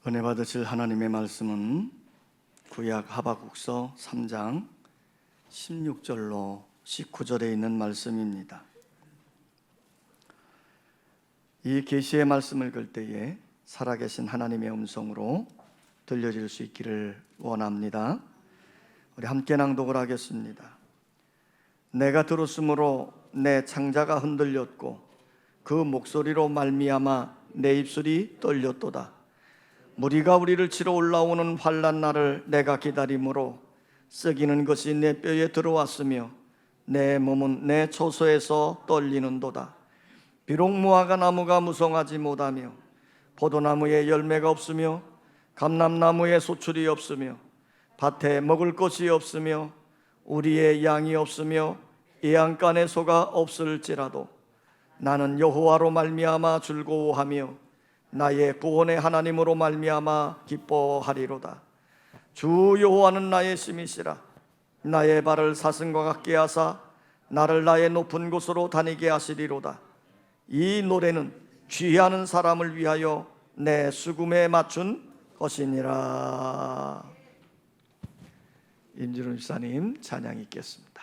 은혜 받으실 하나님의 말씀은 구약 하박국서 3장 16절로 19절에 있는 말씀입니다. 이 계시의 말씀을 읽을 때에 살아계신 하나님의 음성으로 들려질 수 있기를 원합니다. 우리 함께 낭독을 하겠습니다. 내가 들었으므로 내 창자가 흔들렸고 그 목소리로 말미암아 내 입술이 떨렸도다. 무리가 우리를 치러 올라오는 환난 날을 내가 기다림으로 썩이는 것이 내 뼈에 들어왔으며 내 몸은 내 초소에서 떨리는도다. 비록 무화과 나무가 무성하지 못하며 포도나무에 열매가 없으며 감람나무에 소출이 없으며 밭에 먹을 것이 없으며 우리의 양이 없으며 예양간에 소가 없을지라도 나는 여호와로 말미암아 즐거워하며 나의 구원의 하나님으로 말미암아 기뻐하리로다. 주 여호와는 나의 힘이시라. 나의 발을 사슴과 같게 하사 나를 나의 높은 곳으로 다니게 하시리로다. 이 노래는 취하는 사람을 위하여 내 수금에 맞춘 것이니라. 임준훈 집사님 찬양 있겠습니다.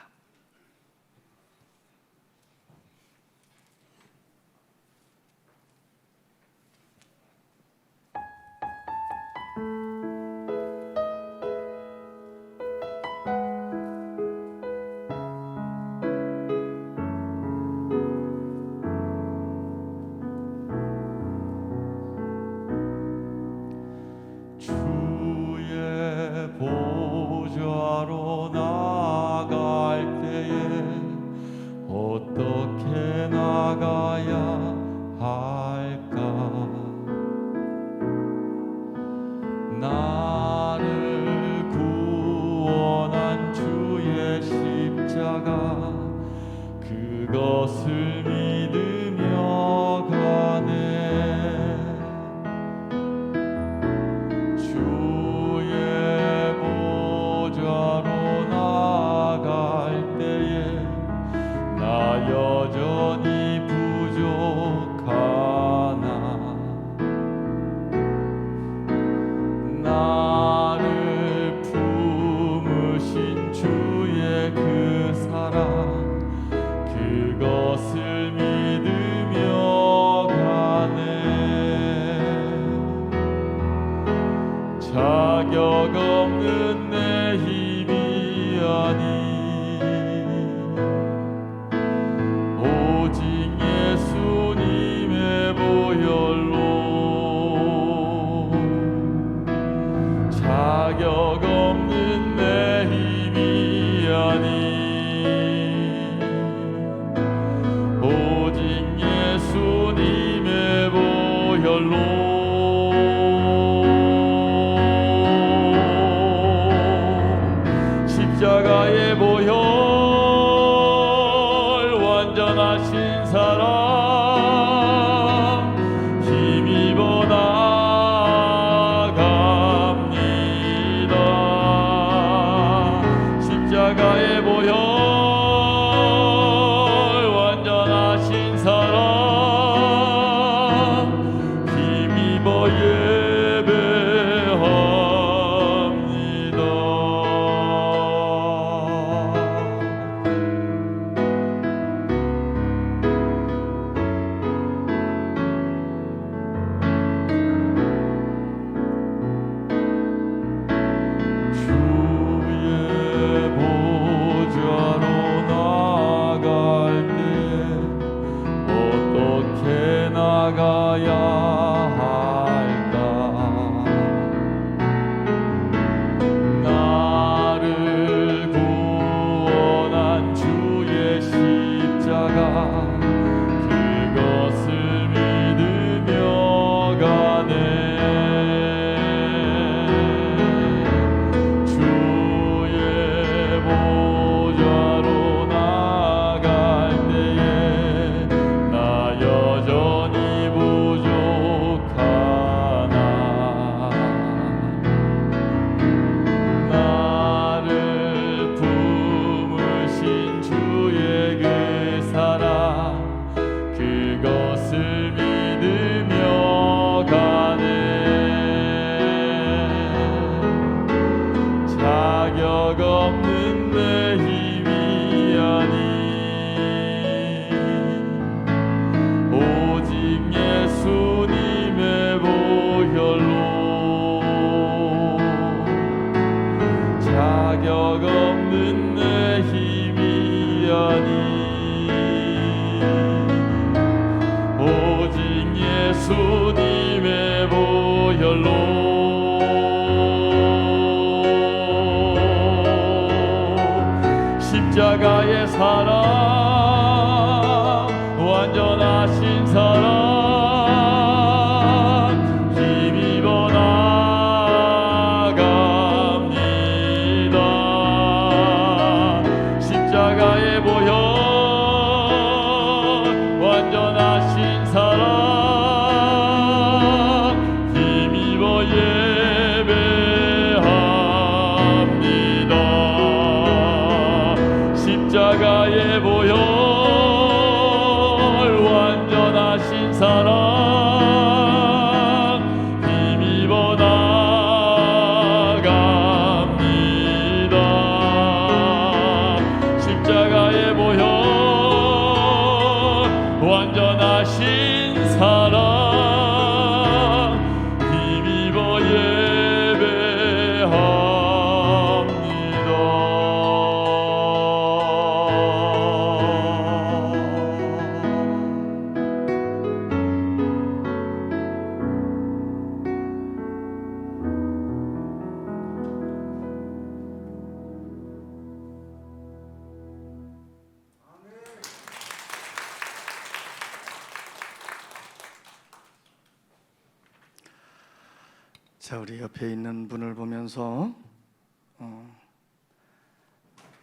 보좌로 나갈 때에 어떻게 나가야 할까? 나를 구원한 주의 십자가 그것을 믿으며 가네. 여전히 부족하나 나를 품으신 주의 그 사랑 그것을 믿으며 가네. 자격 없는 내 힘이 아니 자격 없는 내 힘이 아니 오직 예수님의 보혈로 십자가의 보혈 완전하신 사랑 힘입어 나갑니다. 십자가의 사랑, 완전하신 사랑, 힘입어 나갑니다. 십자가의 보혈, 완전하신 사랑, 힘입어 예배합니다. 십자가의 보혈, 완전하신 사랑, 힘입어 나갑니다. 십자가의 보혈, 완전하신 사랑, 힘입어 자, 우리 옆에 있는 분을 보면서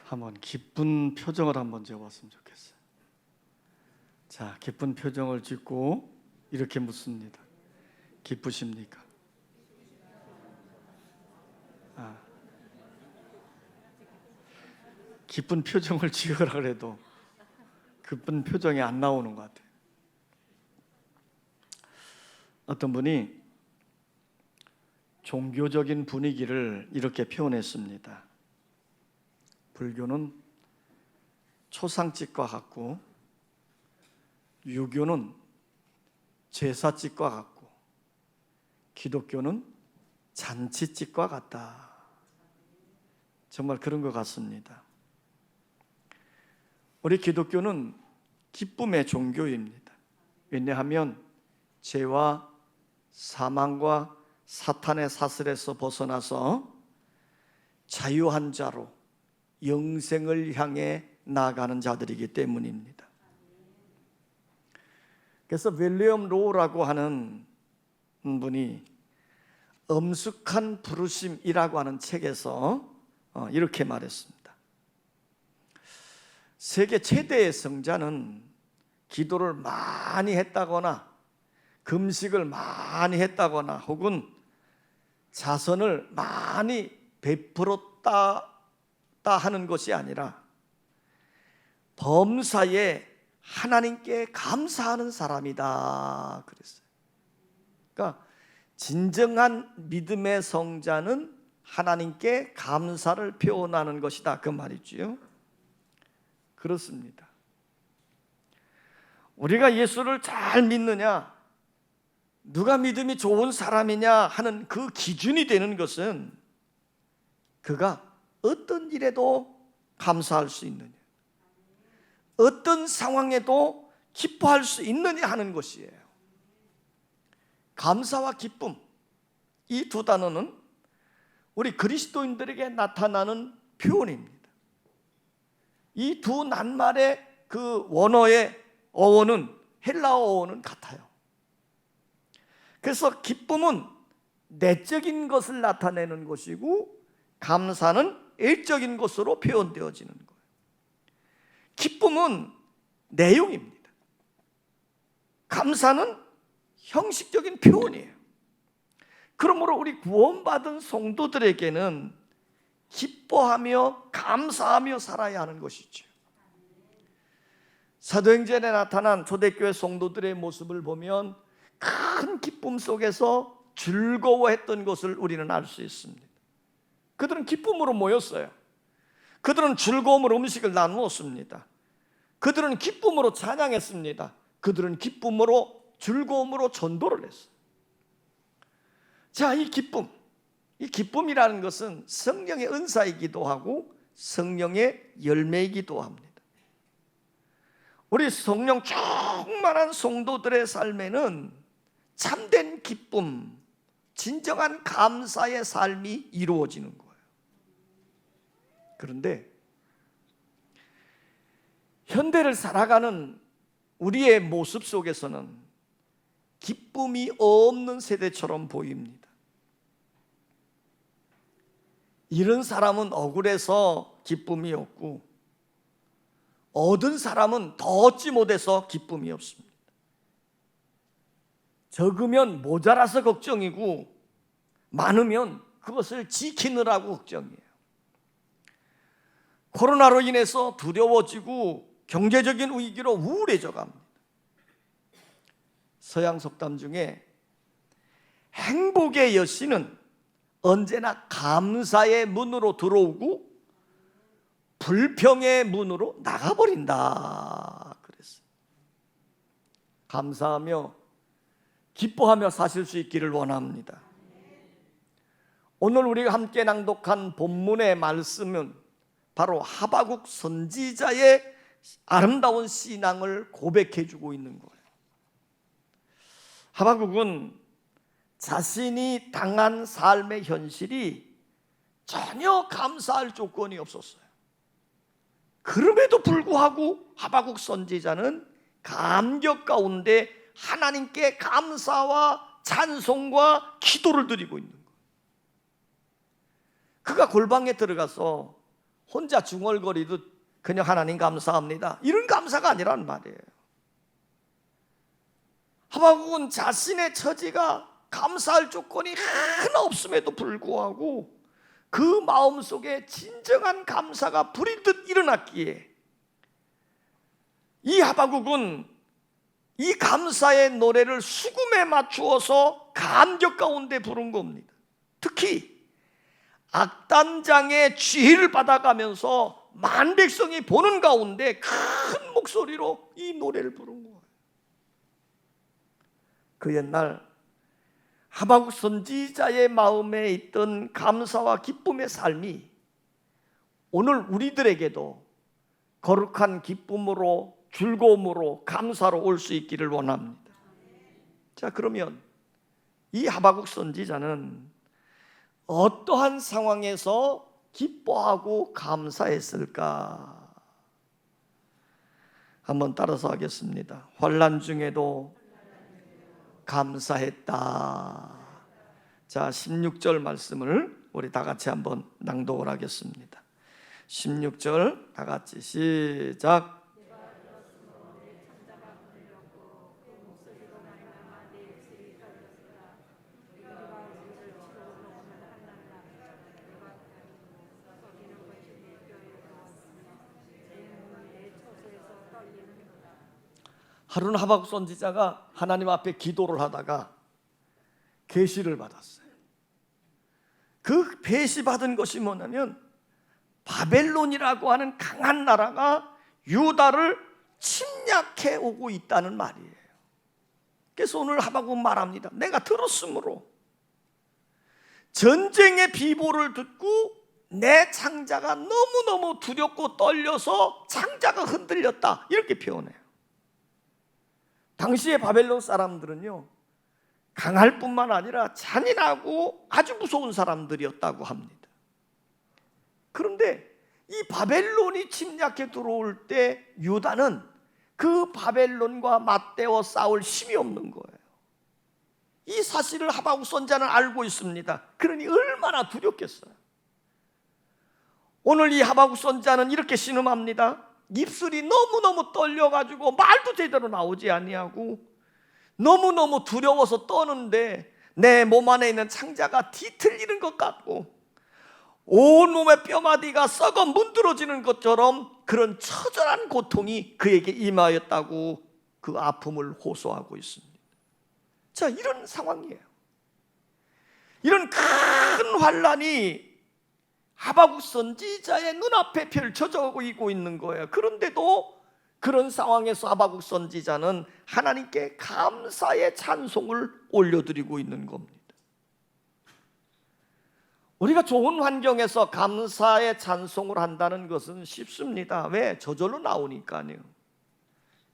한번 기쁜 표정을 한번 지어봤으면 좋겠어요. 자, 기쁜 표정을 짓고 이렇게 묻습니다. 기쁘십니까? 기쁜 표정을 지으라 그래도 기쁜 표정이 안 나오는 것 같아요. 어떤 분이 종교적인 분위기를 이렇게 표현했습니다. 불교는 초상집과 같고, 유교는 제사집과 같고, 기독교는 잔치집과 같다. 정말 그런 것 같습니다. 우리 기독교는 기쁨의 종교입니다. 왜냐하면 죄와 사망과 사탄의 사슬에서 벗어나서 자유한 자로 영생을 향해 나아가는 자들이기 때문입니다. 그래서 윌리엄 로우라고 하는 분이 엄숙한 부르심이라고 하는 책에서 이렇게 말했습니다. 세계 최대의 성자는 기도를 많이 했다거나 금식을 많이 했다거나 혹은 자선을 많이 베풀었다 하는 것이 아니라 범사에 하나님께 감사하는 사람이다 그랬어요. 그러니까 진정한 믿음의 성자는 하나님께 감사를 표현하는 것이다 그 말이지요. 그렇습니다. 우리가 예수를 잘 믿느냐, 누가 믿음이 좋은 사람이냐 하는 그 기준이 되는 것은 그가 어떤 일에도 감사할 수 있느냐, 어떤 상황에도 기뻐할 수 있느냐 하는 것이에요. 감사와 기쁨, 이 두 단어는 우리 그리스도인들에게 나타나는 표현입니다. 이 두 낱말의 그 원어의 어원은 헬라어 어원은 같아요. 그래서 기쁨은 내적인 것을 나타내는 것이고 감사는 일적인 것으로 표현되어지는 거예요. 기쁨은 내용입니다. 감사는 형식적인 표현이에요. 그러므로 우리 구원받은 성도들에게는 기뻐하며 감사하며 살아야 하는 것이죠. 사도행전에 나타난 초대교회 성도들의 모습을 보면 큰 기쁨 속에서 즐거워했던 것을 우리는 알 수 있습니다. 그들은 기쁨으로 모였어요. 그들은 즐거움으로 음식을 나누었습니다. 그들은 기쁨으로 찬양했습니다. 그들은 기쁨으로 즐거움으로 전도를 했어요. 자, 이 기쁨이라는 것은 성령의 은사이기도 하고 성령의 열매이기도 합니다. 우리 성령 충만한 성도들의 삶에는 참된 기쁨, 진정한 감사의 삶이 이루어지는 거예요. 그런데 현대를 살아가는 우리의 모습 속에서는 기쁨이 없는 세대처럼 보입니다. 이런 사람은 억울해서 기쁨이 없고, 얻은 사람은 더 얻지 못해서 기쁨이 없습니다. 적으면 모자라서 걱정이고, 많으면 그것을 지키느라고 걱정이에요. 코로나로 인해서 두려워지고 경제적인 위기로 우울해져 갑니다. 서양 속담 중에 행복의 여신은 언제나 감사의 문으로 들어오고 불평의 문으로 나가버린다 그랬어요. 감사하며 기뻐하며 사실 수 있기를 원합니다. 오늘 우리가 함께 낭독한 본문의 말씀은 바로 하바국 선지자의 아름다운 신앙을 고백해 주고 있는 거예요. 하바국은 자신이 당한 삶의 현실이 전혀 감사할 조건이 없었어요. 그럼에도 불구하고 하바국 선지자는 감격 가운데 하나님께 감사와 찬송과 기도를 드리고 있는 거예요. 그가 골방에 들어가서 혼자 중얼거리듯 그냥 하나님 감사합니다, 이런 감사가 아니란 말이에요. 하바국은 자신의 처지가 감사할 조건이 하나 없음에도 불구하고 그 마음속에 진정한 감사가 불이 듯 일어났기에 이 하바국은 이 감사의 노래를 수금에 맞추어서 감격 가운데 부른 겁니다. 특히 악단장의 지휘를 받아가면서 만백성이 보는 가운데 큰 목소리로 이 노래를 부른 거예요. 그 옛날 하바국 선지자의 마음에 있던 감사와 기쁨의 삶이 오늘 우리들에게도 거룩한 기쁨으로, 즐거움으로, 감사로 올 수 있기를 원합니다. 자, 그러면 이 하바국 선지자는 어떠한 상황에서 기뻐하고 감사했을까? 한번 따라서 하겠습니다. 환난 중에도 감사했다. 자, 16절 말씀을 우리 다 같이 한번 낭독을 하겠습니다. 16절 다 같이 시작. 하루는 하바국 선지자가 하나님 앞에 기도를 하다가 계시를 받았어요. 그 계시받은 것이 뭐냐면 바벨론이라고 하는 강한 나라가 유다를 침략해 오고 있다는 말이에요. 그래서 오늘 하바국은 말합니다. 내가 들었으므로 전쟁의 비보를 듣고 내 창자가 너무너무 두렵고 떨려서 창자가 흔들렸다, 이렇게 표현해요. 당시의 바벨론 사람들은요, 강할 뿐만 아니라 잔인하고 아주 무서운 사람들이었다고 합니다. 그런데 이 바벨론이 침략해 들어올 때 유다는 그 바벨론과 맞대어 싸울 힘이 없는 거예요. 이 사실을 하바국 선지자는 알고 있습니다. 그러니 얼마나 두렵겠어요. 오늘 이 하바국 선지자는 이렇게 신음합니다. 입술이 너무너무 떨려가지고 말도 제대로 나오지 아니하고 너무너무 두려워서 떠는데 내 몸 안에 있는 창자가 뒤틀리는 것 같고 온몸의 뼈마디가 썩어 문드러지는 것처럼 그런 처절한 고통이 그에게 임하였다고 그 아픔을 호소하고 있습니다. 자, 이런 상황이에요. 이런 큰 환난이 하바국 선지자의 눈앞에 펼쳐지고 있는 거예요. 그런데도 그런 상황에서 하바국 선지자는 하나님께 감사의 찬송을 올려드리고 있는 겁니다. 우리가 좋은 환경에서 감사의 찬송을 한다는 것은 쉽습니다. 왜? 저절로 나오니까요.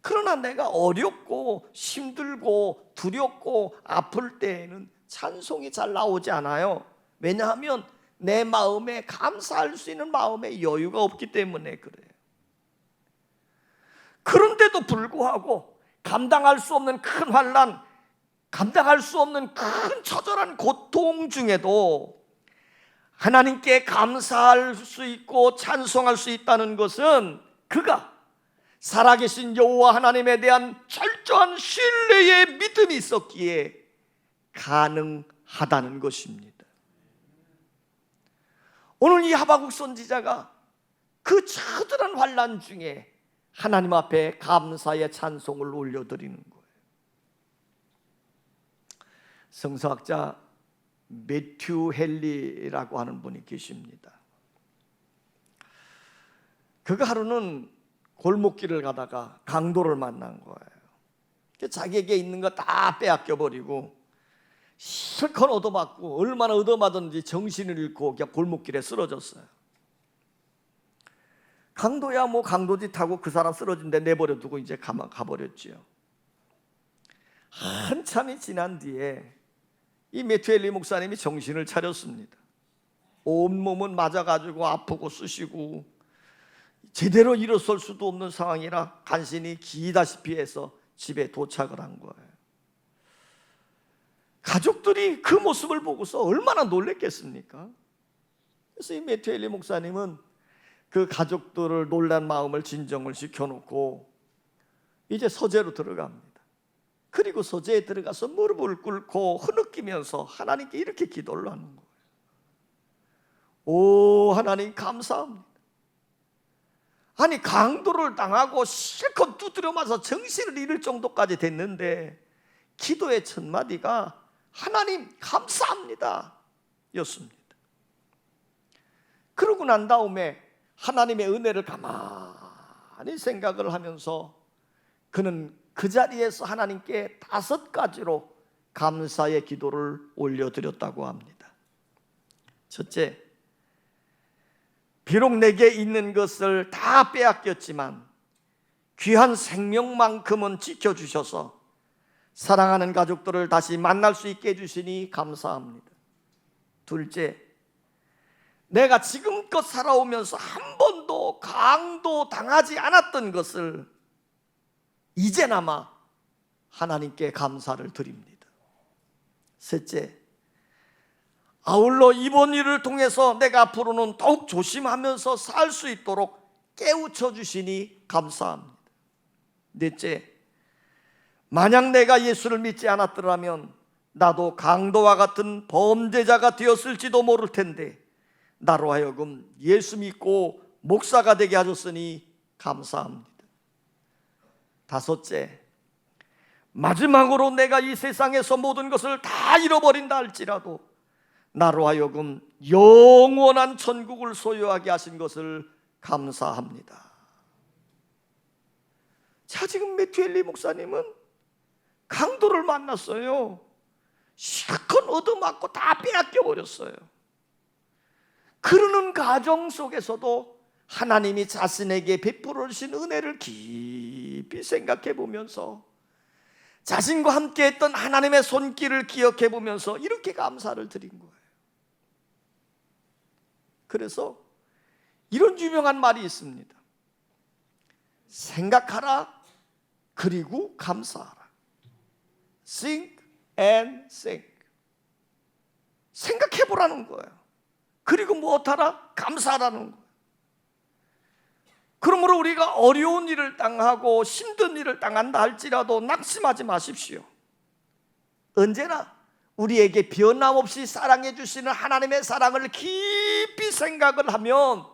그러나 내가 어렵고 힘들고 두렵고 아플 때에는 찬송이 잘 나오지 않아요. 왜냐하면 내 마음에 감사할 수 있는 마음의 여유가 없기 때문에 그래요. 그런데도 불구하고 감당할 수 없는 큰 환난, 감당할 수 없는 큰 처절한 고통 중에도 하나님께 감사할 수 있고 찬송할 수 있다는 것은 그가 살아계신 여호와 하나님에 대한 철저한 신뢰의 믿음이 있었기에 가능하다는 것입니다. 오늘 이 하박국 선지자가 그 처절한 환난 중에 하나님 앞에 감사의 찬송을 올려드리는 거예요. 성서학자 매튜 헨리라고 하는 분이 계십니다. 그가 하루는 골목길을 가다가 강도를 만난 거예요. 자기에게 있는 거 다 빼앗겨 버리고 실컷 얻어맞고 얼마나 얻어맞았는지 정신을 잃고 그냥 골목길에 쓰러졌어요. 강도야 뭐 강도짓 하고 그 사람 쓰러진데 내버려 두고 이제 가버렸지요. 한참이 지난 뒤에 이 매튜엘리 목사님이 정신을 차렸습니다. 온몸은 맞아가지고 아프고 쑤시고 제대로 일어설 수도 없는 상황이라 간신히 기다시피 해서 집에 도착을 한 거예요. 가족들이 그 모습을 보고서 얼마나 놀랬겠습니까? 그래서 이 매튜엘리 목사님은 그 가족들을 놀란 마음을 진정을 시켜놓고 이제 서재로 들어갑니다. 그리고 서재에 들어가서 무릎을 꿇고 흐느끼면서 하나님께 이렇게 기도를 하는 거예요. 오 하나님 감사합니다. 아니 강도를 당하고 실컷 두드려 맞아 정신을 잃을 정도까지 됐는데 기도의 첫 마디가 하나님 감사합니다 였습니다. 그러고 난 다음에 하나님의 은혜를 가만히 생각을 하면서 그는 그 자리에서 하나님께 5가지로 감사의 기도를 올려드렸다고 합니다. 첫째, 비록 내게 있는 것을 다 빼앗겼지만 귀한 생명만큼은 지켜주셔서 사랑하는 가족들을 다시 만날 수 있게 해주시니 감사합니다. 둘째, 내가 지금껏 살아오면서 한 번도 강도 당하지 않았던 것을 이제나마 하나님께 감사를 드립니다. 셋째, 아울러 이번 일을 통해서 내가 앞으로는 더욱 조심하면서 살 수 있도록 깨우쳐 주시니 감사합니다. 넷째, 만약 내가 예수를 믿지 않았더라면 나도 강도와 같은 범죄자가 되었을지도 모를 텐데 나로 하여금 예수 믿고 목사가 되게 하셨으니 감사합니다. 다섯째, 마지막으로 내가 이 세상에서 모든 것을 다 잃어버린다 할지라도 나로 하여금 영원한 천국을 소유하게 하신 것을 감사합니다. 자, 지금 매튜엘리 목사님은 강도를 만났어요. 실컷 얻어맞고 다 빼앗겨 버렸어요. 그러는 가정 속에서도 하나님이 자신에게 베풀어 주신 은혜를 깊이 생각해 보면서 자신과 함께 했던 하나님의 손길을 기억해 보면서 이렇게 감사를 드린 거예요. 그래서 이런 유명한 말이 있습니다. 생각하라 그리고 감사하라. Think and think. 생각해 보라는 거예요. 그리고 무엇하라? 감사하라는 거예요. 그러므로 우리가 어려운 일을 당하고 힘든 일을 당한다 할지라도 낙심하지 마십시오. 언제나 우리에게 변함없이 사랑해 주시는 하나님의 사랑을 깊이 생각을 하면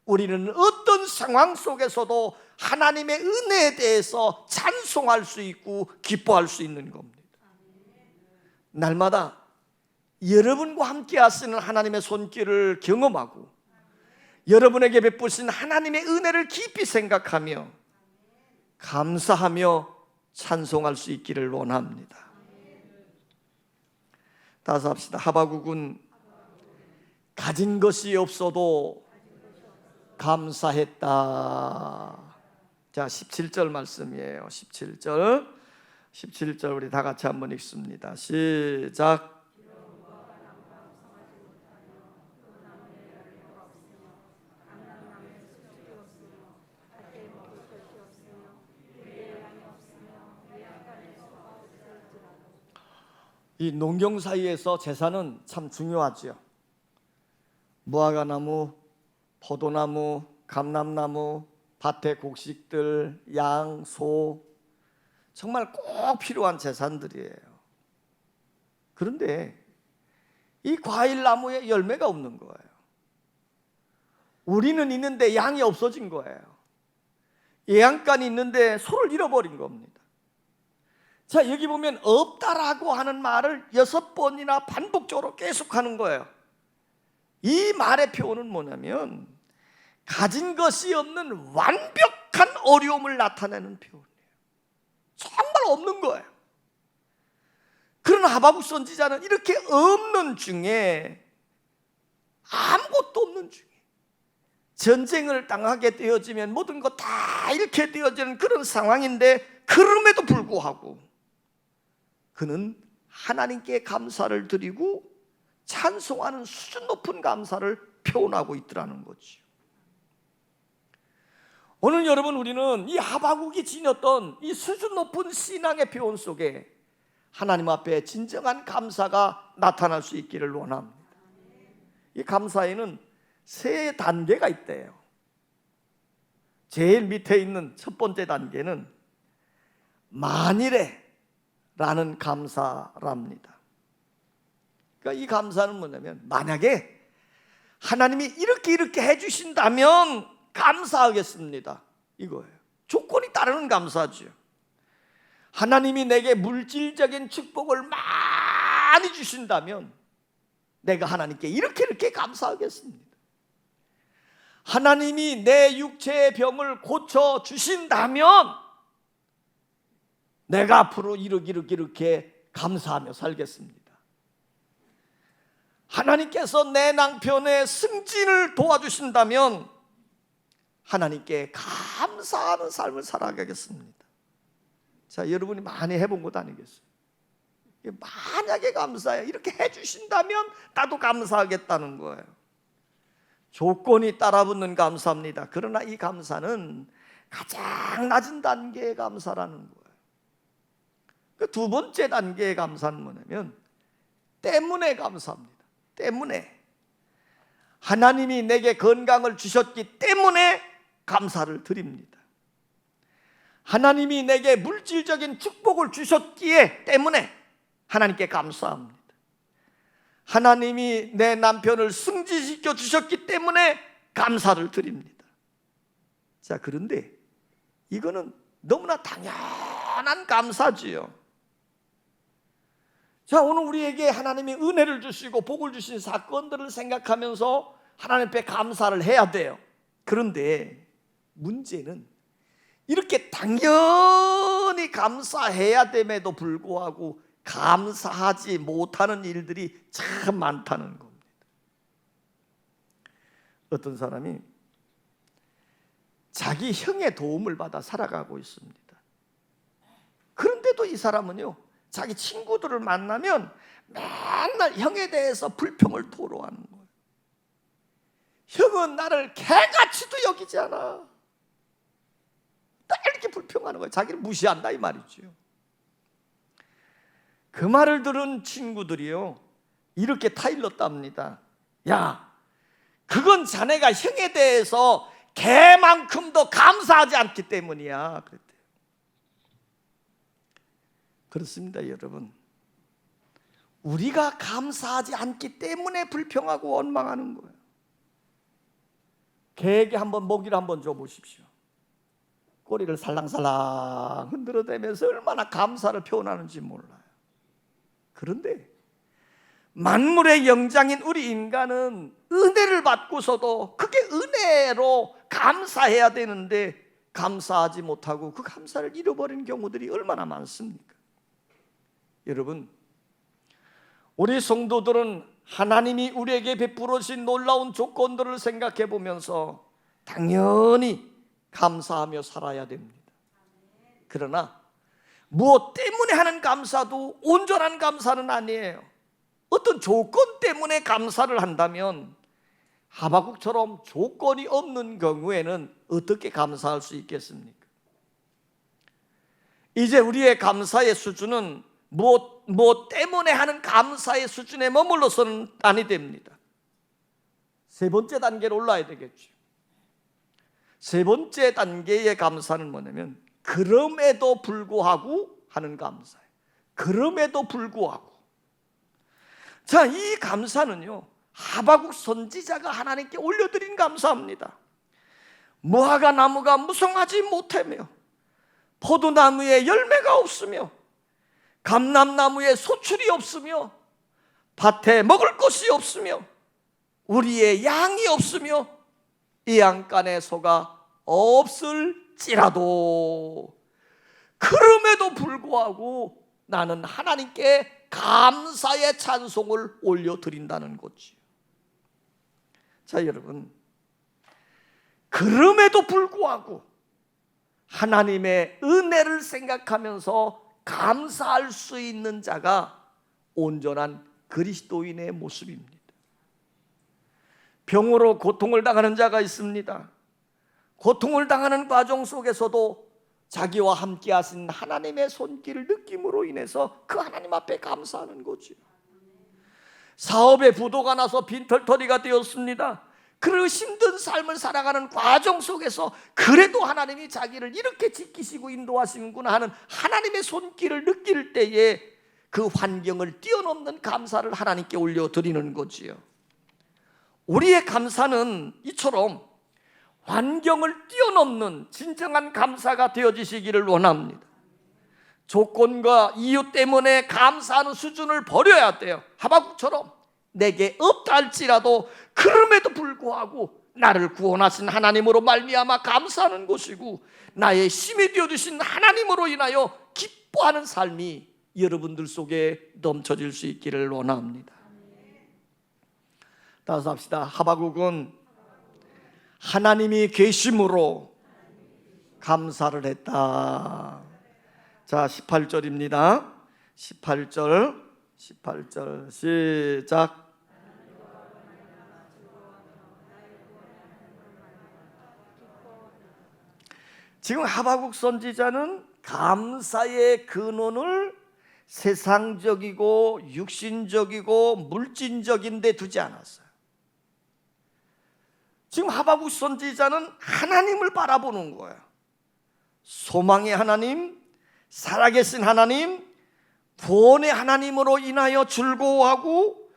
우리는 어떤 상황 속에서도 하나님의 은혜에 대해서 찬송할 수 있고 기뻐할 수 있는 겁니다. 날마다 여러분과 함께 하시는 하나님의 손길을 경험하고 여러분에게 베푸신 하나님의 은혜를 깊이 생각하며 감사하며 찬송할 수 있기를 원합니다. 따라서 합시다. 하박국은 가진 것이 없어도 감사했다. 자, 17절 말씀이에요. 17절 우리 다 같이 한번 읽습니다. 시작. 이 농경 사이에서 제사는 참 중요하죠. 무화과나무, 포도나무, 감람나무, 밭의 곡식들, 양, 소, 정말 꼭 필요한 재산들이에요. 그런데 이 과일나무에 열매가 없는 거예요. 우리는 있는데 양이 없어진 거예요. 예양간이 있는데 소를 잃어버린 겁니다. 자, 여기 보면 없다라고 하는 말을 6번이나 반복적으로 계속하는 거예요. 이 말의 표현은 뭐냐면 가진 것이 없는 완벽한 어려움을 나타내는 표현이에요. 정말 없는 거예요. 그런 하박국 선지자는 이렇게 없는 중에, 아무것도 없는 중에 전쟁을 당하게 되어지면 모든 것 다 잃게 되어지는 그런 상황인데, 그럼에도 불구하고 그는 하나님께 감사를 드리고 찬송하는 수준 높은 감사를 표현하고 있더라는 거죠. 오늘 여러분, 우리는 이 하박국이 지녔던 이 수준 높은 신앙의 표현 속에 하나님 앞에 진정한 감사가 나타날 수 있기를 원합니다. 이 감사에는 3단계가 있대요. 제일 밑에 있는 첫 번째 단계는 만일에 라는 감사랍니다. 그러니까 이 감사는 뭐냐면, 만약에 하나님이 이렇게 해주신다면 감사하겠습니다, 이거예요. 조건이 따르는 감사죠. 하나님이 내게 물질적인 축복을 많이 주신다면 내가 하나님께 이렇게 감사하겠습니다. 하나님이 내 육체의 병을 고쳐 주신다면 내가 앞으로 이렇게 감사하며 살겠습니다. 하나님께서 내 남편의 승진을 도와주신다면 하나님께 감사하는 삶을 살아가겠습니다. 자, 여러분이 많이 해본 것 아니겠어요? 만약에 감사해요. 이렇게 해주신다면 나도 감사하겠다는 거예요. 조건이 따라붙는 감사입니다. 그러나 이 감사는 가장 낮은 단계의 감사라는 거예요. 그 두 번째 단계의 감사는 뭐냐면 때문에 감사합니다. 때문에 하나님이 내게 건강을 주셨기 때문에 감사를 드립니다. 하나님이 내게 물질적인 축복을 주셨기에 때문에 하나님께 감사합니다. 하나님이 내 남편을 승진시켜 주셨기 때문에 감사를 드립니다. 자, 그런데 이거는 너무나 당연한 감사지요. 자, 오늘 우리에게 하나님이 은혜를 주시고 복을 주신 사건들을 생각하면서 하나님 앞에 감사를 해야 돼요. 그런데 문제는 이렇게 당연히 감사해야 됨에도 불구하고 감사하지 못하는 일들이 참 많다는 겁니다. 어떤 사람이 자기 형의 도움을 받아 살아가고 있습니다. 그런데도 이 사람은요, 자기 친구들을 만나면 맨날 형에 대해서 불평을 토로하는 거예요. 형은 나를 개같이도 여기지 않아. 딱 이렇게 불평하는 거예요. 자기를 무시한다 이 말이죠. 그 말을 들은 친구들이요, 이렇게 타일렀답니다. 야, 그건 자네가 형에 대해서 개만큼도 감사하지 않기 때문이야, 그랬대요. 그렇습니다, 여러분. 우리가 감사하지 않기 때문에 불평하고 원망하는 거예요. 개에게 한번 먹이를 한번 줘보십시오. 꼬리를 살랑살랑 흔들어대면서 얼마나 감사를 표현하는지 몰라요. 그런데 만물의 영장인 우리 인간은 은혜를 받고서도 그게 은혜로 감사해야 되는데 감사하지 못하고 그 감사를 잃어버린 경우들이 얼마나 많습니까? 여러분, 우리 성도들은 하나님이 우리에게 베풀어 주신 놀라운 조건들을 생각해 보면서 당연히 감사하며 살아야 됩니다. 그러나 무엇 때문에 하는 감사도 온전한 감사는 아니에요. 어떤 조건 때문에 감사를 한다면 하박국처럼 조건이 없는 경우에는 어떻게 감사할 수 있겠습니까? 이제 우리의 감사의 수준은 뭐 때문에 하는 감사의 수준에 머물러서는 아니 됩니다. 세 번째 단계로 올라야 되겠죠. 세 번째 단계의 감사는 뭐냐면 그럼에도 불구하고 하는 감사예요. 그럼에도 불구하고. 자, 이 감사는요, 하박국 선지자가 하나님께 올려드린 감사합니다. 무화과 나무가 무성하지 못하며 포도나무에 열매가 없으며 감람나무에 소출이 없으며 밭에 먹을 것이 없으며 우리의 양이 없으며 이 양간에 소가 없을지라도 그럼에도 불구하고 나는 하나님께 감사의 찬송을 올려드린다는 거지요. 자, 여러분, 그럼에도 불구하고 하나님의 은혜를 생각하면서 감사할 수 있는 자가 온전한 그리스도인의 모습입니다. 병으로 고통을 당하는 자가 있습니다. 고통을 당하는 과정 속에서도 자기와 함께 하신 하나님의 손길을 느낌으로 인해서 그 하나님 앞에 감사하는 거죠. 사업에 부도가 나서 빈털터리가 되었습니다. 그 힘든 삶을 살아가는 과정 속에서 그래도 하나님이 자기를 이렇게 지키시고 인도하시는구나 하는 하나님의 손길을 느낄 때에 그 환경을 뛰어넘는 감사를 하나님께 올려드리는 거지요. 우리의 감사는 이처럼 환경을 뛰어넘는 진정한 감사가 되어지시기를 원합니다. 조건과 이유 때문에 감사하는 수준을 버려야 돼요. 하박국처럼 내게 없다 할지라도 그럼에도 불구하고 나를 구원하신 하나님으로 말미암아 감사하는 것이고 나의 힘이 되어주신 하나님으로 인하여 기뻐하는 삶이 여러분들 속에 넘쳐질 수 있기를 원합니다. 따라서 합시다. 하박국은 하나님이 계심으로 감사를 했다. 자, 18절입니다. 18절 시작. 지금 하박국 선지자는 감사의 근원을 세상적이고 육신적이고 물질적인 데 두지 않았어요. 지금 하박국 선지자는 하나님을 바라보는 거예요. 소망의 하나님, 살아계신 하나님, 구원의 하나님으로 인하여 즐거워하고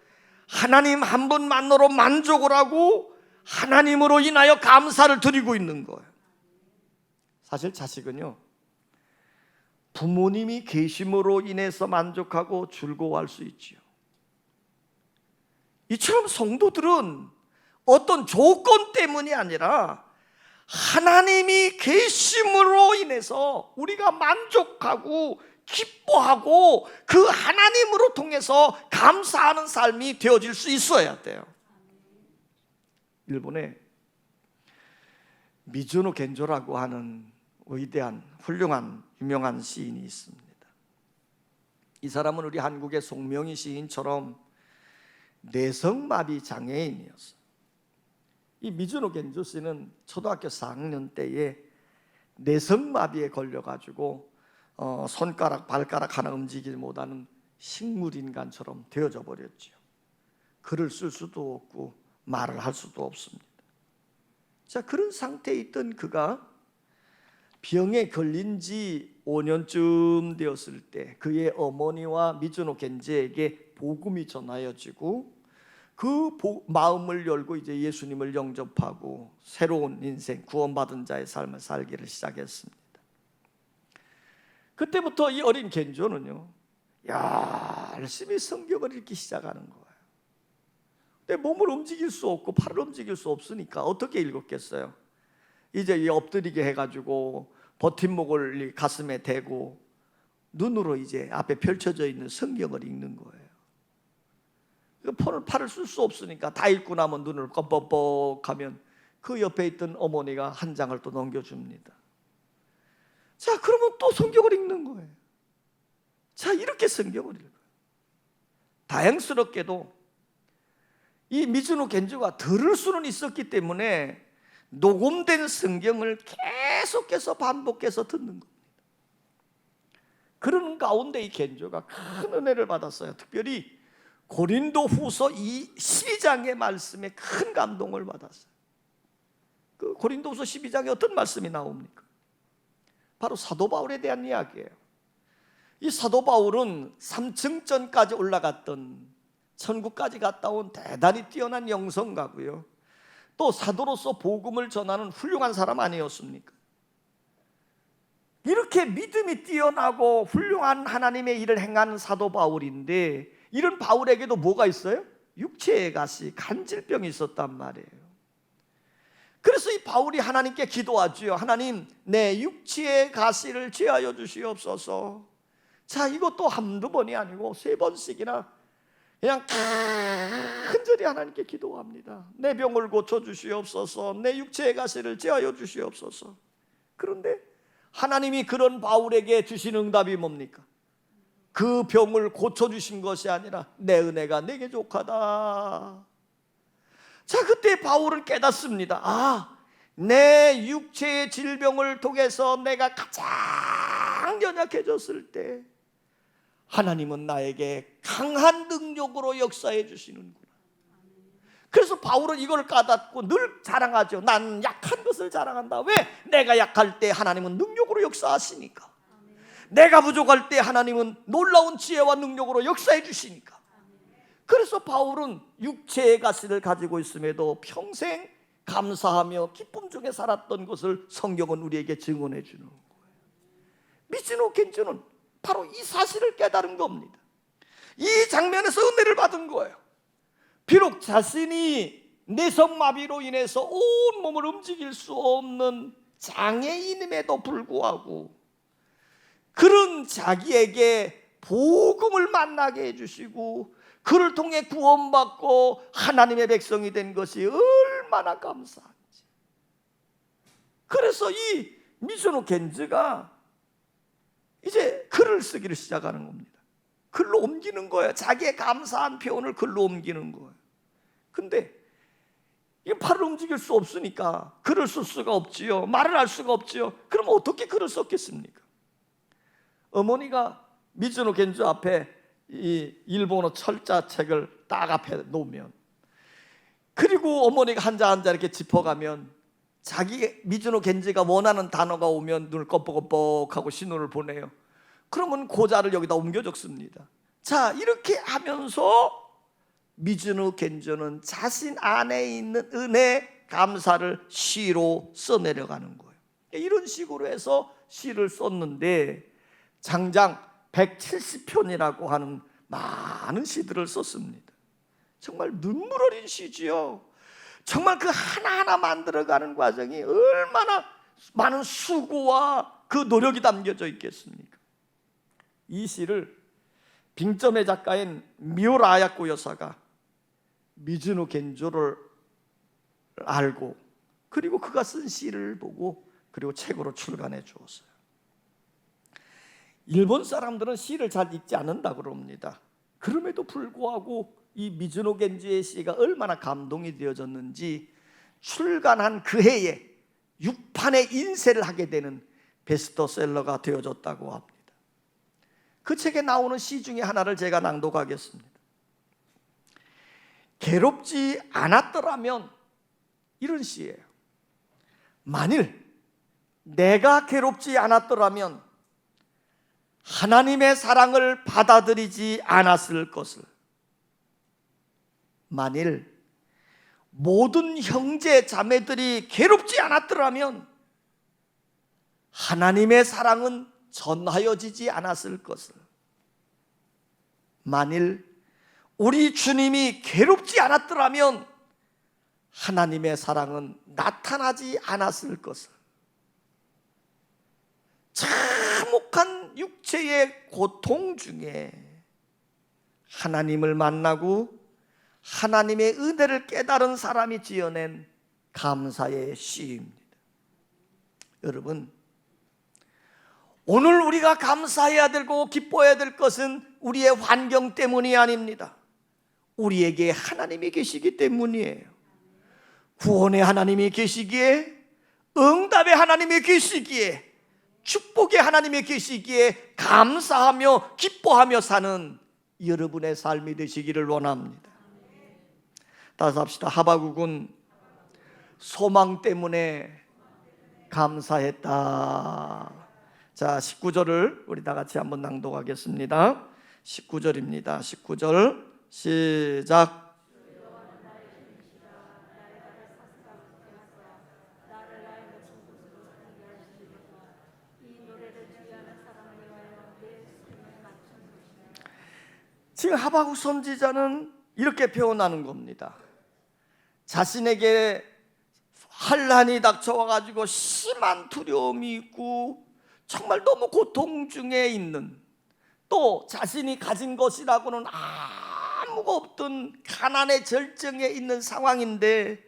하나님 한 분만으로 만족을 하고 하나님으로 인하여 감사를 드리고 있는 거예요. 사실 자식은요, 부모님이 계심으로 인해서 만족하고 즐거워할 수 있지요. 이처럼 성도들은 어떤 조건 때문이 아니라 하나님이 계심으로 인해서 우리가 만족하고 기뻐하고 그 하나님으로 통해서 감사하는 삶이 되어질 수 있어야 돼요. 일본에 미즈노 겐조라고 하는 위대한 훌륭한 유명한 시인이 있습니다. 이 사람은 우리 한국의 송명희 시인처럼 뇌성마비 장애인이었어요. 이 미즈노 겐조 씨는 초등학교 4학년 때에 뇌성마비에 걸려가지고 손가락, 발가락 하나 움직이지 못하는 식물인간처럼 되어져 버렸죠. 글을 쓸 수도 없고 말을 할 수도 없습니다. 자, 그런 상태에 있던 그가 병에 걸린 지 5년쯤 되었을 때 그의 어머니와 미즈노 겐제에게 복음이 전하여지고 그 마음을 열고 이제 예수님을 영접하고 새로운 인생, 구원받은 자의 삶을 살기를 시작했습니다. 그때부터 이 어린 겐조는요, 열심히 성경을 읽기 시작하는 거예요. 근데 몸을 움직일 수 없고 팔을 움직일 수 없으니까 어떻게 읽었겠어요? 이제 이 엎드리게 해가지고 버팀목을 가슴에 대고 눈으로 이제 앞에 펼쳐져 있는 성경을 읽는 거예요. 팔을 쓸 수 없으니까 다 읽고 나면 눈을 껌뻑뻑하면 그 옆에 있던 어머니가 한 장을 또 넘겨줍니다. 자, 그러면 또 성경을 읽는 거예요. 자, 이렇게 성경을 읽어요. 다행스럽게도 이 미즈노 겐조가 들을 수는 있었기 때문에 녹음된 성경을 계속해서 반복해서 듣는 겁니다. 그런 가운데 이 겐조가 큰 은혜를 받았어요. 특별히 고린도후서 12장의 말씀에 큰 감동을 받았어요. 그 고린도후서 12장에 어떤 말씀이 나옵니까? 바로 사도 바울에 대한 이야기예요. 이 사도 바울은 3층전까지 올라갔던, 천국까지 갔다 온 대단히 뛰어난 영성가고요, 또 사도로서 복음을 전하는 훌륭한 사람 아니었습니까? 이렇게 믿음이 뛰어나고 훌륭한 하나님의 일을 행하는 사도 바울인데, 이런 바울에게도 뭐가 있어요? 육체의 가시, 간질병이 있었단 말이에요. 그래서 이 바울이 하나님께 기도하지요. 하나님, 내 육체의 가시를 제하여 주시옵소서. 자, 이것도 한두 번이 아니고 3번씩이나 그냥 간절히 하나님께 기도합니다. 내 병을 고쳐주시옵소서, 내 육체의 가시를 제하여 주시옵소서. 그런데 하나님이 그런 바울에게 주신 응답이 뭡니까? 그 병을 고쳐주신 것이 아니라 내 은혜가 내게 족하다. 자, 그때 바울은 깨닫습니다. 아, 내 육체의 질병을 통해서 내가 가장 연약해졌을 때 하나님은 나에게 강한 능력으로 역사해 주시는구나. 그래서 바울은 이걸 깨닫고 늘 자랑하죠. 난 약한 것을 자랑한다. 왜? 내가 약할 때 하나님은 능력으로 역사하시니까. 내가 부족할 때 하나님은 놀라운 지혜와 능력으로 역사해 주시니까. 그래서 바울은 육체의 가시를 가지고 있음에도 평생 감사하며 기쁨 중에 살았던 것을 성경은 우리에게 증언해 주는 거예요. 미즈노 겐조는 바로 이 사실을 깨달은 겁니다. 이 장면에서 은혜를 받은 거예요. 비록 자신이 내성마비로 인해서 온 몸을 움직일 수 없는 장애인임에도 불구하고 그런 자기에게 복음을 만나게 해주시고 그를 통해 구원받고 하나님의 백성이 된 것이 얼마나 감사한지. 그래서 이 미즈노 겐즈가 이제 글을 쓰기를 시작하는 겁니다. 글로 옮기는 거예요. 자기의 감사한 표현을 글로 옮기는 거예요. 근데 이 팔을 움직일 수 없으니까 글을 쓸 수가 없지요. 말을 할 수가 없지요. 그럼 어떻게 글을 썼겠습니까? 어머니가 미즈노 겐즈 앞에 이 일본어 철자 책을 딱 앞에 놓으면, 그리고 어머니가 한자 한자 이렇게 짚어가면 자기 미즈노 겐지가 원하는 단어가 오면 눈을 껌뻑껌뻑하고 신호를 보내요. 그러면 고자를 여기다 옮겨 적습니다. 자, 이렇게 하면서 미즈노 겐조는 자신 안에 있는 은혜 감사를 시로 써내려가는 거예요. 이런 식으로 해서 시를 썼는데 장장 170편이라고 하는 많은 시들을 썼습니다. 정말 눈물 어린 시지요. 정말 그 하나하나 만들어가는 과정이 얼마나 많은 수고와 그 노력이 담겨져 있겠습니까? 이 시를 빙점의 작가인 미오라야코 여사가 미즈노 겐조를 알고 그리고 그가 쓴 시를 보고 그리고 책으로 출간해 주었어요. 일본 사람들은 시를 잘 읽지 않는다고 그럽니다. 그럼에도 불구하고 이 미즈노 겐지의 시가 얼마나 감동이 되어졌는지 출간한 그 해에 6판의 인쇄를 하게 되는 베스트셀러가 되어졌다고 합니다. 그 책에 나오는 시 중에 하나를 제가 낭독하겠습니다. 괴롭지 않았더라면, 이런 시예요. 만일 내가 괴롭지 않았더라면 하나님의 사랑을 받아들이지 않았을 것을. 만일 모든 형제 자매들이 괴롭지 않았더라면 하나님의 사랑은 전하여지지 않았을 것을. 만일 우리 주님이 괴롭지 않았더라면 하나님의 사랑은 나타나지 않았을 것을. 참혹한 육체의 고통 중에 하나님을 만나고 하나님의 은혜를 깨달은 사람이 지어낸 감사의 시입니다. 여러분, 오늘 우리가 감사해야 되고 기뻐해야 될 것은 우리의 환경 때문이 아닙니다. 우리에게 하나님이 계시기 때문이에요. 구원의 하나님이 계시기에, 응답의 하나님이 계시기에 축복의 하나님의 계시기에 감사하며 기뻐하며 사는 여러분의 삶이 되시기를 원합니다. 따라서 합시다. 하박국은 소망 때문에 감사했다. 자, 19절을 우리 다 같이 한번 낭독하겠습니다. 19절입니다. 19절 시작. 지금 하박국 선지자는 이렇게 표현하는 겁니다. 자신에게 환난이 닥쳐와 가지고 심한 두려움이 있고 정말 너무 고통 중에 있는, 또 자신이 가진 것이라고는 아무것도 없던 가난의 절정에 있는 상황인데,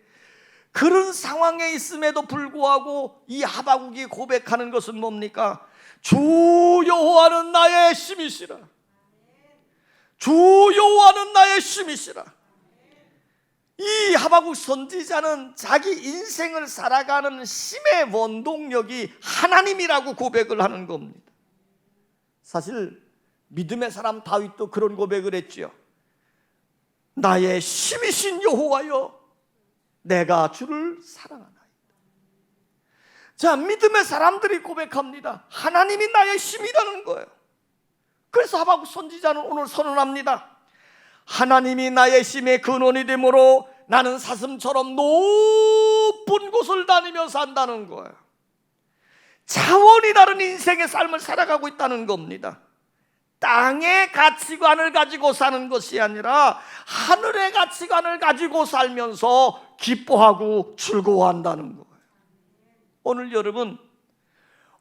그런 상황에 있음에도 불구하고 이 하박국이 고백하는 것은 뭡니까? 주 여호와는 나의 힘이시라. 주 여호와는 나의 힘이시라. 이 하박국 선지자는 자기 인생을 살아가는 힘의 원동력이 하나님이라고 고백을 하는 겁니다. 사실 믿음의 사람 다윗도 그런 고백을 했죠. 나의 힘이신 여호와여, 내가 주를 사랑하나이다. 자, 믿음의 사람들이 고백합니다. 하나님이 나의 힘이라는 거예요. 그래서 하박국 선지자는 오늘 선언합니다. 하나님이 나의 힘의 근원이 되므로 나는 사슴처럼 높은 곳을 다니며 산다는 거예요. 차원이 다른 인생의 삶을 살아가고 있다는 겁니다. 땅의 가치관을 가지고 사는 것이 아니라 하늘의 가치관을 가지고 살면서 기뻐하고 즐거워한다는 거예요.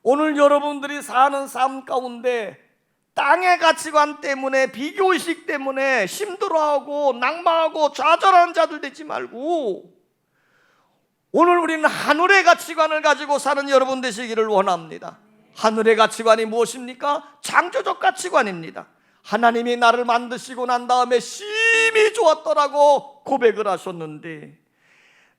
오늘 여러분들이 사는 삶 가운데 땅의 가치관 때문에, 비교의식 때문에 힘들어하고 낭망하고 좌절하는 자들 되지 말고, 오늘 우리는 하늘의 가치관을 가지고 사는 여러분 되시기를 원합니다. 하늘의 가치관이 무엇입니까? 창조적 가치관입니다. 하나님이 나를 만드시고 난 다음에 심히 좋았더라고 고백을 하셨는데,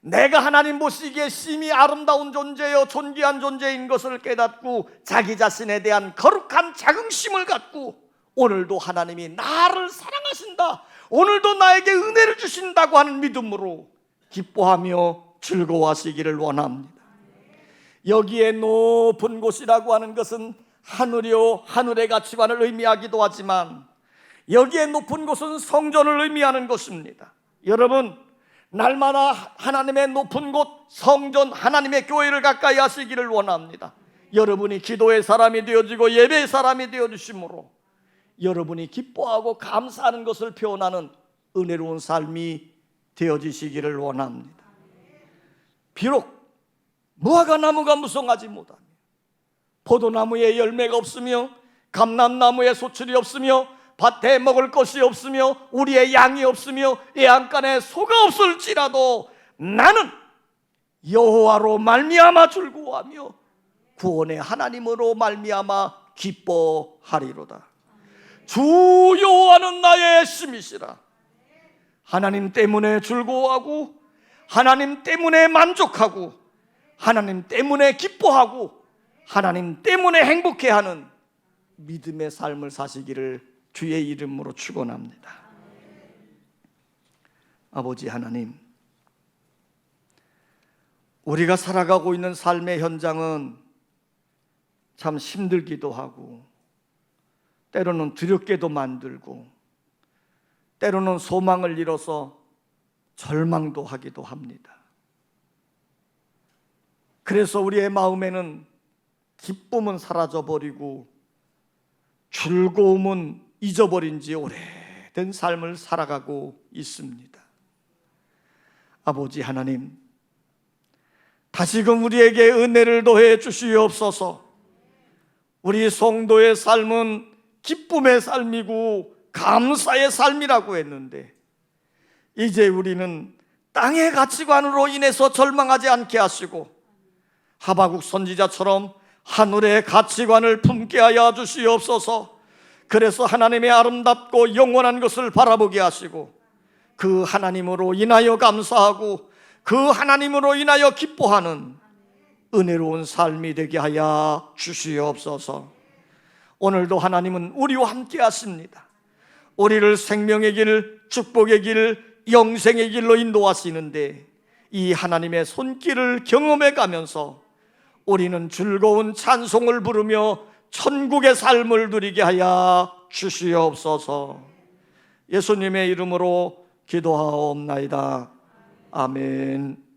내가 하나님 보시기에 심히 아름다운 존재요 존귀한 존재인 것을 깨닫고 자기 자신에 대한 거룩한 자긍심을 갖고, 오늘도 하나님이 나를 사랑하신다, 오늘도 나에게 은혜를 주신다고 하는 믿음으로 기뻐하며 즐거워하시기를 원합니다. 여기에 높은 곳이라고 하는 것은 하늘이요, 하늘의 가치관을 의미하기도 하지만, 여기에 높은 곳은 성전을 의미하는 것입니다. 여러분, 날마다 하나님의 높은 곳, 성전, 하나님의 교회를 가까이 하시기를 원합니다. 여러분이 기도의 사람이 되어지고 예배의 사람이 되어주심으로 여러분이 기뻐하고 감사하는 것을 표현하는 은혜로운 삶이 되어지시기를 원합니다. 비록 무화과나무가 무성하지 못하며, 포도나무에 열매가 없으며, 감람나무에 소출이 없으며, 밭에 먹을 것이 없으며, 우리의 양이 없으며, 애양간에 소가 없을지라도 나는 여호와로 말미암아 즐거워하며 구원의 하나님으로 말미암아 기뻐하리로다. 주 여호와는 나의 힘이시라. 하나님 때문에 즐거워하고, 하나님 때문에 만족하고, 하나님 때문에 기뻐하고, 하나님 때문에 행복해하는 믿음의 삶을 사시기를 주의 이름으로 축원합니다. 아버지 하나님, 우리가 살아가고 있는 삶의 현장은 참 힘들기도 하고, 때로는 두렵게도 만들고, 때로는 소망을 잃어서 절망도 하기도 합니다. 그래서 우리의 마음에는 기쁨은 사라져버리고 즐거움은 잊어버린 지 오래된 삶을 살아가고 있습니다. 아버지 하나님, 다시금 우리에게 은혜를 더해 주시옵소서. 우리 성도의 삶은 기쁨의 삶이고 감사의 삶이라고 했는데, 이제 우리는 땅의 가치관으로 인해서 절망하지 않게 하시고, 하박국 선지자처럼 하늘의 가치관을 품게 하여 주시옵소서. 그래서 하나님의 아름답고 영원한 것을 바라보게 하시고, 그 하나님으로 인하여 감사하고 그 하나님으로 인하여 기뻐하는 은혜로운 삶이 되게 하여 주시옵소서. 오늘도 하나님은 우리와 함께 하십니다. 우리를 생명의 길, 축복의 길, 영생의 길로 인도하시는데 이 하나님의 손길을 경험해 가면서 우리는 즐거운 찬송을 부르며 천국의 삶을 누리게 하여 주시옵소서. 예수님의 이름으로 기도하옵나이다. 아멘.